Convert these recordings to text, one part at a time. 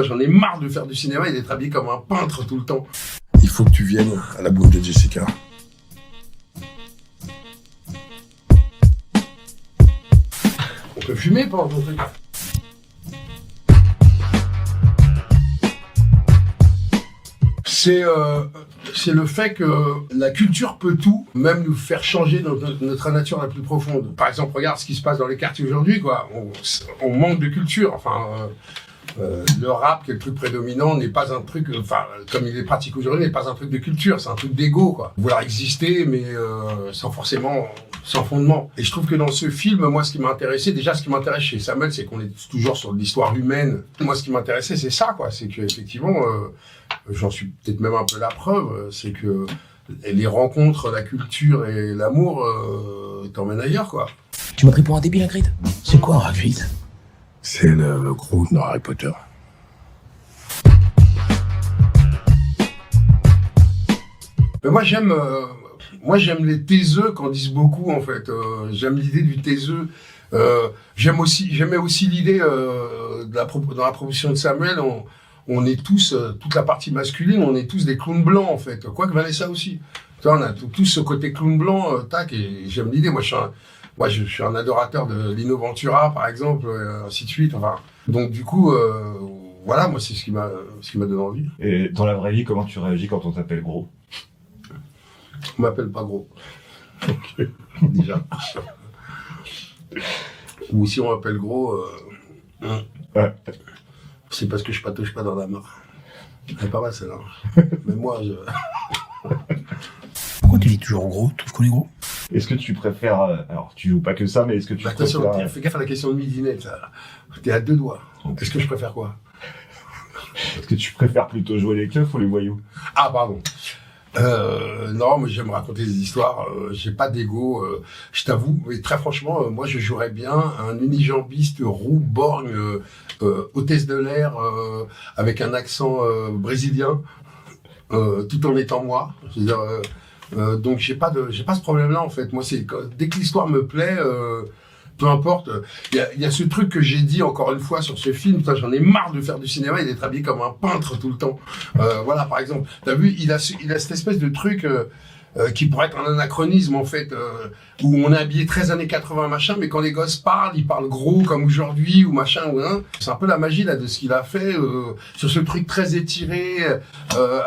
J'en ai marre de faire du cinéma et d'être habillé comme un peintre tout le temps. Il faut que tu viennes à la boum de Jessica. On peut fumer pendant ton truc. C'est le fait que la culture peut tout, même nous faire changer notre nature la plus profonde. Par exemple, regarde ce qui se passe dans les quartiers aujourd'hui, quoi. On manque de culture. Enfin, le rap, qui est le truc prédominant, n'est pas un truc, enfin, comme il est pratique aujourd'hui, n'est pas un truc de culture, c'est un truc d'ego, quoi. Vouloir exister, mais sans fondement. Et je trouve que dans ce film, moi, ce qui m'a intéressé, déjà, ce qui m'intéresse chez Samuel, c'est qu'on est toujours sur l'histoire humaine. Moi, ce qui m'intéressait, c'est ça, quoi. C'est que, effectivement, j'en suis peut-être même un peu la preuve, c'est que les rencontres, la culture et l'amour t'emmènent ailleurs, quoi. Tu m'as pris pour un débile, Hagrid? C'est quoi un Hagrid? C'est le gros dans Harry Potter. Mais moi j'aime les taiseux qu'en disent beaucoup, en fait. J'aime l'idée du taiseux. J'aimais aussi l'idée dans la proposition de Samuel. On est tous, toute la partie masculine, on est tous des clowns blancs, en fait. Quoique Vanessa aussi. Tu vois, on a tous ce côté clown blanc, tac, et j'aime l'idée. Moi, je suis un adorateur de Lino Ventura, par exemple, ainsi de suite. Enfin, donc, du coup, voilà, moi, c'est ce qui m'a donné envie. Et dans la vraie vie, comment tu réagis quand on t'appelle gros? On m'appelle pas gros. Déjà. Ou si on m'appelle gros, ouais. C'est parce que je patauge pas dans la mare. Elle est pas mal, celle-là. Mais moi, Pourquoi tu dis toujours gros? Tu trouves qu'on est gros? Est-ce que tu préfères... alors, tu joues pas que ça, mais est-ce que tu attention, préfères... fais gaffe à la question de midinette, là. T'es à 2 doigts. Est-ce que je préfère quoi? Est-ce que tu préfères plutôt jouer les keufs ou les voyous? Ah, pardon. Non, moi j'aime raconter des histoires, j'ai pas d'ego, je t'avoue, mais très franchement, moi je jouerais bien un unijambiste roux, borgne, hôtesse de l'air, avec un accent brésilien, tout en étant moi. Je veux dire, donc j'ai pas ce problème-là, en fait. Moi, dès que l'histoire me plaît, peu importe. Il y a ce truc que j'ai dit encore une fois sur ce film. Putain, j'en ai marre de faire du cinéma et d'être habillé comme un peintre tout le temps. Voilà, par exemple. T'as vu, il a cette espèce de truc qui pourrait être un anachronisme, en fait, où on est habillé 13 années 80, machin, mais quand les gosses parlent, ils parlent gros comme aujourd'hui, ou machin, ou un. C'est un peu la magie, là, de ce qu'il a fait, sur ce truc très étiré,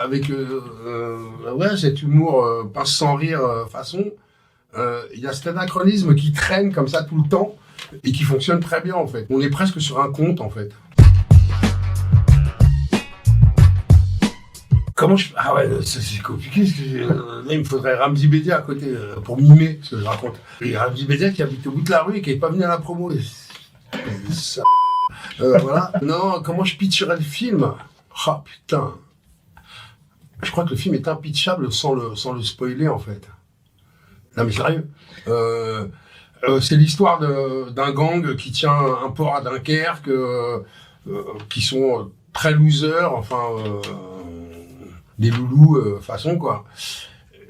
avec, ouais, cet humour pince sans rire façon. Il y a cet anachronisme qui traîne comme ça tout le temps et qui fonctionne très bien, en fait. On est presque sur un conte, en fait. Ah ouais, c'est compliqué, parce que là, il me faudrait Ramzi Bedia à côté pour mimer ce que je raconte. Et Ramzi Bedia qui habite au bout de la rue et qui n'est pas venu à la promo. Ça... voilà. Non, comment je pitcherais le film? Ah, putain. Je crois que le film est impitchable sans le spoiler, en fait. Non mais sérieux, c'est l'histoire d'un gang qui tient un port à Dunkerque, qui sont très losers, enfin des loulous façon, quoi.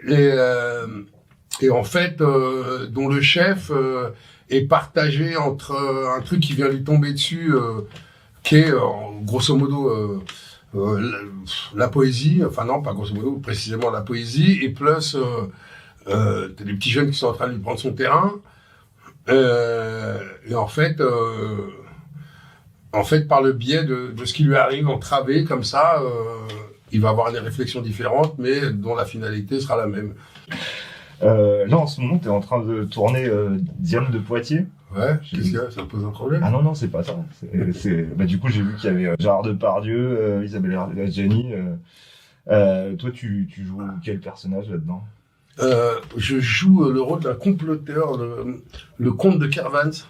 Et en fait, dont le chef est partagé entre un truc qui vient lui tomber dessus, qui est grosso modo la poésie, enfin non, pas grosso modo, précisément la poésie, et plus t'as des petits jeunes qui sont en train de lui prendre son terrain, et en fait, par le biais de ce qui lui arrive entravé comme ça, il va avoir des réflexions différentes, mais dont la finalité sera la même. Là, en ce moment, t'es en train de tourner Diane de Poitiers. Ouais, qu'est-ce qu'il y a? Ça pose un problème? Ah non, c'est pas ça. Bah, du coup, j'ai vu qu'il y avait Gérard Depardieu, Isabelle Adjani. Toi, tu joues quel personnage là-dedans? Je joue le rôle d'un comploteur, le comte de Kervans.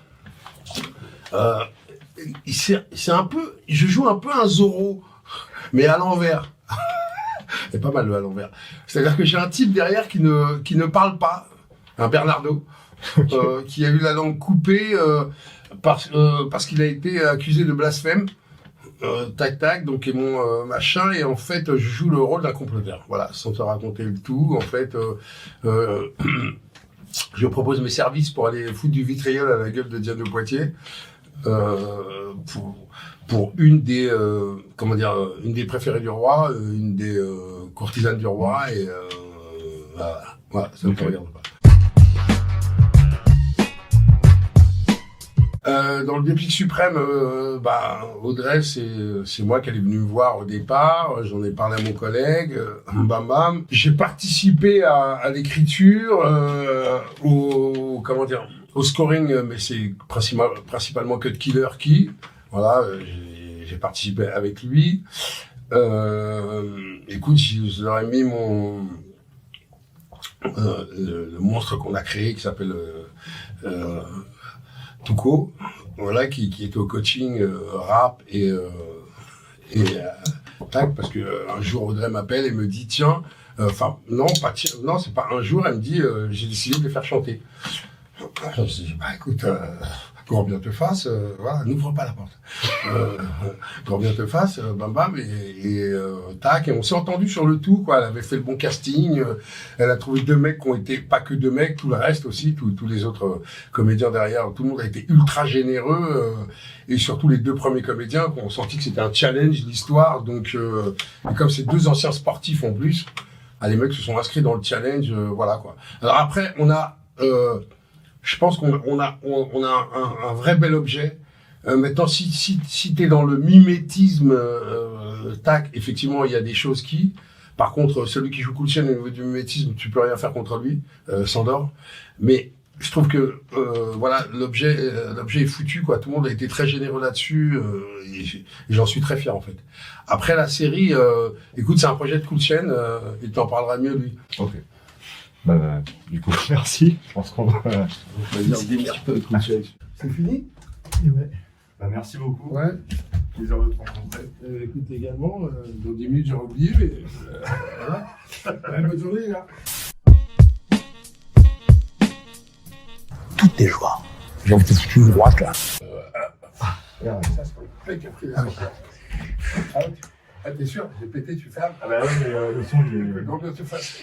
C'est un peu, je joue un peu un Zorro, mais à l'envers. C'est pas mal à l'envers. C'est-à-dire que j'ai un type derrière qui ne parle pas, un Bernardo, qui a eu la langue coupée parce qu'il a été accusé de blasphème. Tac, donc et mon machin, et en fait je joue le rôle d'un comploteur, voilà, sans te raconter le tout. En fait, je propose mes services pour aller foutre du vitriol à la gueule de Diane de Poitiers, pour une des une des préférées du roi, une des courtisanes du roi et voilà, ça ne te regarde pas. Dans le biopic suprême, Audrey, c'est moi qui elle est venue me voir au départ. J'en ai parlé à mon collègue, bam bam. J'ai participé à l'écriture, au scoring, mais c'est principalement Cut Killer qui, voilà, j'ai participé avec lui. Écoute, je leur ai mis le monstre qu'on a créé qui s'appelle Tuco, voilà, qui était au coaching rap et tac, parce que un jour Audrey m'appelle et me dit tiens, non, c'est pas un jour, elle me dit j'ai décidé de les faire chanter. Je dis écoute, grand bien te fasse, voilà, n'ouvre pas la porte. Grand bien te fasse, bam bam, et tac, et on s'est entendu sur le tout, quoi. Elle avait fait le bon casting, elle a trouvé 2 mecs qui ont été, pas que 2 mecs, tout le reste aussi, tous les autres comédiens derrière, tout le monde a été ultra généreux, et surtout les 2 premiers comédiens qui ont senti que c'était un challenge, l'histoire, donc, et comme c'est 2 anciens sportifs en plus, les mecs se sont inscrits dans le challenge, voilà, quoi. Alors après, on a, je pense qu'on a un vrai bel objet. Maintenant, si t'es dans le mimétisme, tac, effectivement, il y a des choses qui. Par contre, celui qui joue Cool Chain au niveau du mimétisme, tu peux rien faire contre lui, Sandor. Mais je trouve que voilà, l'objet est foutu, quoi. Tout le monde a été très généreux là-dessus, et j'en suis très fier en fait. Après la série, écoute, c'est un projet de Cool Chain, il t'en parlera mieux lui. Ok. Du coup, merci. Je pense qu'on va dire des petits peu de Cool Chain. C'est fini? Ouais. Merci beaucoup. Ouais. Plaisir de te rencontrer. Écoute également, dans 10 minutes j'aurais oublié, mais voilà. Ouais, bonne journée les gars. Toutes tes joies. J'ai envie de te foutre une droite là. Ça c'est pas le mec qui a pris la t'es sûr? J'ai pété, tu fermes? Ah bah ouais, mais le son, il est... Grand bien te fasse.